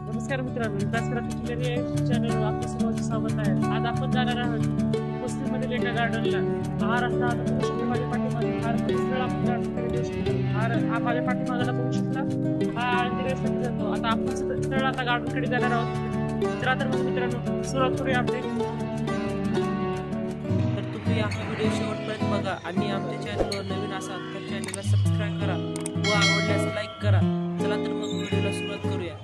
नमस्कार मित्रांनो, विकास क्राफ्टिंग चॅनलवर आपलं सर्वांचं स्वागत आहे. आज आपण जाणार आहोत पस्तीमधील एका गार्डनला. हा रस्ता आता बघू शकतो माझ्या पाठीमागे. हा माझ्या पाठीमागाला बघू शकता. हा आळंदी रस्त्याने जातो. आता आपण सरळ आता गार्डनकडे जाणार आहोत. तर मित्रांनो सुरुवात करूया आपली. तर तुम्ही हा व्हिडिओ शेवटपर्यंत बघा आणि आमच्या चॅनलवर नवीन असाल तर चॅनलला सबस्क्राईब करा व आवडल्यास लाईक करा. चला तर मग व्हिडिओला सुरुवात करूया.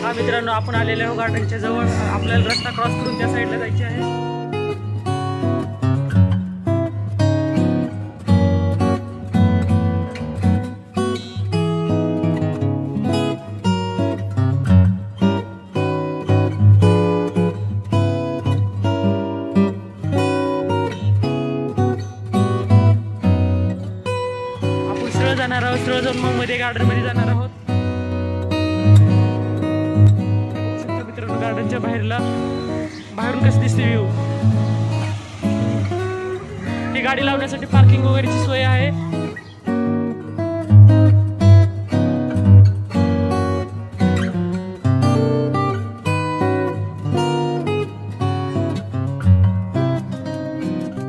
हा मित्रांनो, आपण आलेले आहोत गार्डनच्या जवळ. आपल्याला रस्ता क्रॉस करून त्या साईडला जायचे आहे. आपण सरळ जाणार आहोत. सरळ जाऊन मग मध्ये गार्डन मध्ये जाणार आहोत. गार्डनच्या बाहेरून कसं दिसते व्ह्यू. ही गाडी लावण्यासाठी पार्किंग वगैरेची सोय आहे.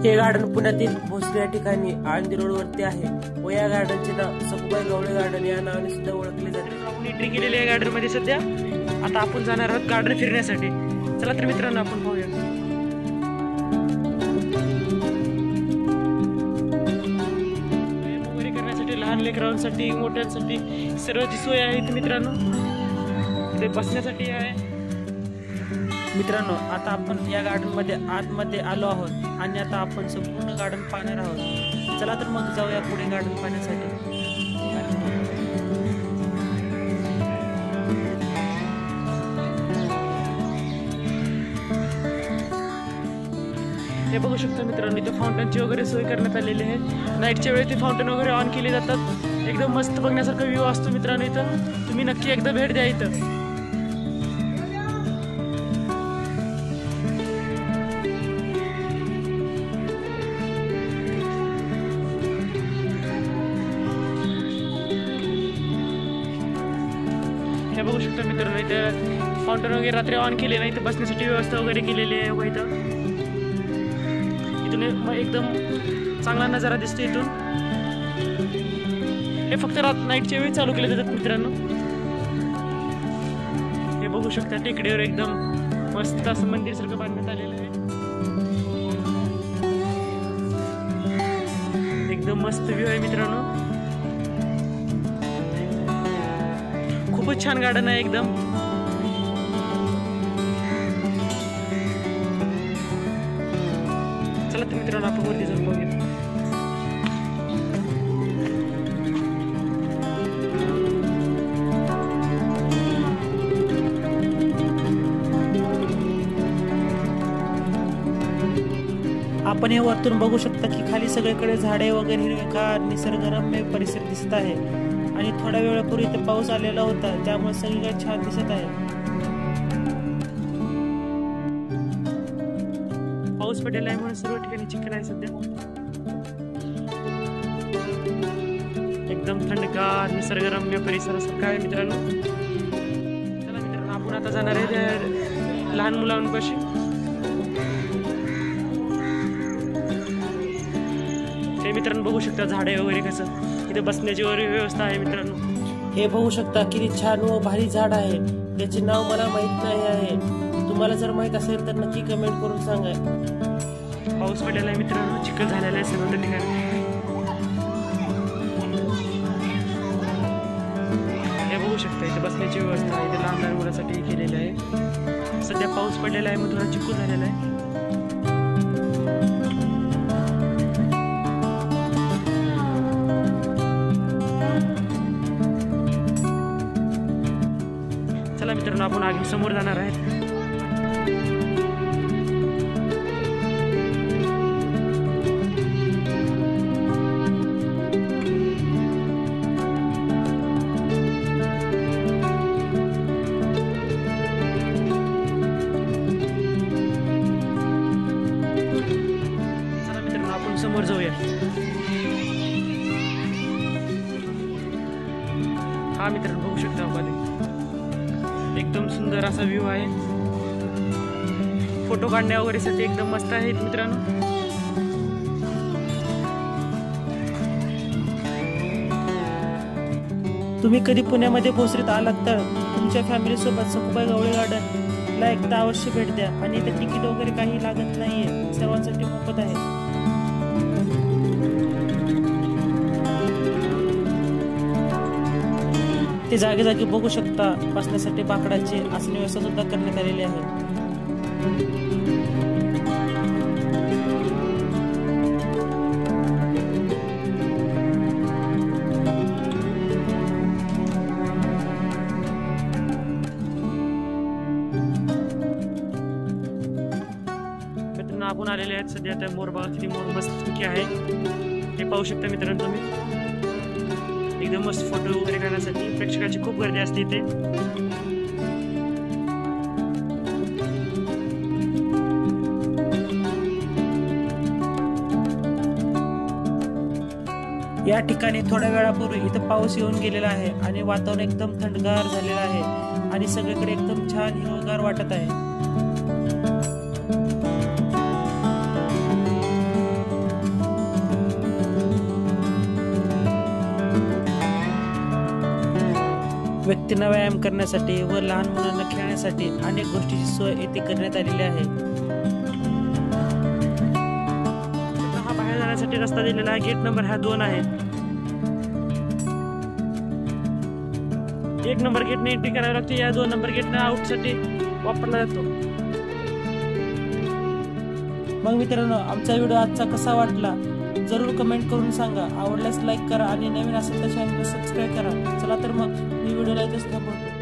हे गार्डन पुण्यातील भोसरी या ठिकाणी आळंदी रोडवरती आहे व या गार्डनचे नाव सखुबाई गवळे गार्डन या नावाने सुद्धा ओळखले जाते. आपण एंट्री केलेली आहे गार्डन मध्ये सध्या. आता आपण जाणार आहोत गार्डन फिरण्यासाठी. चला तर मित्रांनो आपण पाहूया. वगैरे करण्यासाठी लहान लेकरांसाठी मोठ्यांसाठी सर्वची सोय आहे इथे मित्रांनो. ते बसण्यासाठी आहे. मित्रांनो, आता आपण या गार्डन मध्ये आतमध्ये आलो आहोत आणि आता आपण संपूर्ण गार्डन पाहणार आहोत. चला तर मग जाऊया पुढे गार्डन पाहण्यासाठी. हे बघू शकता मित्रांनो, इथे फाउंटनची वगैरे सोय करण्यात आलेली आहे. नाईटच्या वेळी ते फाउंटन वगैरे ऑन केले जातात. एकदम मस्त बघण्यासारखा व्ह्यू असतो मित्रांनो इथं. तुम्ही नक्की एकदा भेट द्या इथं. हे बघू शकता मित्रांनो, इथं फाउंटन वगैरे रात्री ऑन केले नाही. इथं बसण्यासाठी व्यवस्था वगैरे केलेली आहे. व इथं एकदम चांगला नजारा दिसतो इथून. हे फक्त नाईटच्या वेळी चालू केले जातात मित्रांनो. हे बघू शकता टेकडीवर एकदम मस्त असं मंदिर सारखं बांधण्यात आलेलं आहे. एकदम मस्त व्ह्यू आहे मित्रांनो. खूपच छान गार्डन आहे एकदम. चला तर मित्रांनो आपण वरती जाऊन बघूया. आपण हे वरतून बघू शकता की खाली सगळीकडे झाडे वगैरे हिरवेगार निसर्गरम्य परिसर दिसत आहे आणि थोड्या वेळापूर्वी इथे पाऊस आलेला होता, त्यामुळे सगळीकडे छान दिसत आहे. पाऊस पडलेला आहे म्हणून सर्व ठिकाणी चिखल आहे सध्या. एकदम थंडगार निसर्गरम्य परिसरासारखं आहे मित्रांनो. चला मित्रांनो, आपण आता जाणार आहे लहान मुलांपाशी. ते मित्रांनो बघू शकता झाडे वगैरे कसं. इथे बसण्याची वगैरे व्यवस्था आहे मित्रांनो. हे बघू शकता किती छान व भारी झाड आहे. त्याचे नाव मला माहित नाही आहे. तुम्हाला जर माहित असेल तर नक्की कमेंट करून सांगा. पाऊस पडलेला आहे मित्रांनो. चिखल झालेला आहे सर्व ठिकाणी. हे बघू शकता इथे बसण्याची व्यवस्था आहे. इथे लहान मुलासाठी केलेली आहे. सध्या पाऊस पडलेला आहे म्हणून थोडा चिखल झालेला आहे. चला मित्रांनो, आपण अजून समोर जाणार आहे. समोर जाऊया. हा मित्रांनो बघू शकता मध्ये एकदम सुंदर असा व्ह्यू आहे. फोटो काढण्या वगैरे साठी एकदम मस्त आहे मित्रांनो. तुम्ही कधी पुण्यामध्ये भोसरीत आलात तर तुमच्या फॅमिली सोबत सखुबाई गवळी गार्डनला एकदा अवश्य भेट द्या. आणि इथे तिकीट वगैरे काही लागत नाहीये, सर्वांसाठी मोफत आहे. ते जागे जागी बघू शकता बसण्यासाठी बाकडाची आसन व्यवस्था सुद्धा करण्यात आलेली आहे. आपण आलेले आहेत सध्या त्या मोर बघा किती मोर मस्त आहे हे पाहू शकता मित्रांनो तुम्ही. एकदम मस्त फोटो वगैरे करण्यासाठी प्रेक्षकांची खूप गर्दी असते इथे. या ठिकाणी थोड्या वेळापूर्वी इथं पाऊस येऊन गेलेला आहे आणि वातावरण एकदम थंडगार झालेलं आहे आणि सगळीकडे एकदम छान हिरवगार वाटत आहे. व्यक्तींना व्यायाम करण्यासाठी व लहान मुलांना खेळण्यासाठी अनेक गोष्टीची सोय येथे करण्यात आलेली आहे. हा बाहेर जाण्यासाठी रस्ता दिलेला आहे. गेट नंबर हा 2 आहे. 1 नंबर गेटने एंट्री करावी लागते. या 2 नंबर गेटने आउट साठी वापरला जातो. मग मित्रांनो आमचा व्हिडिओ आजचा कसा वाटला जरूर कमेंट करून सांगा. आवडल्यास लाईक करा आणि नवीन असेल तर चॅनलला सबस्क्राईब करा. चला तर मग मी व्हिडिओला इथेच थांबवतो.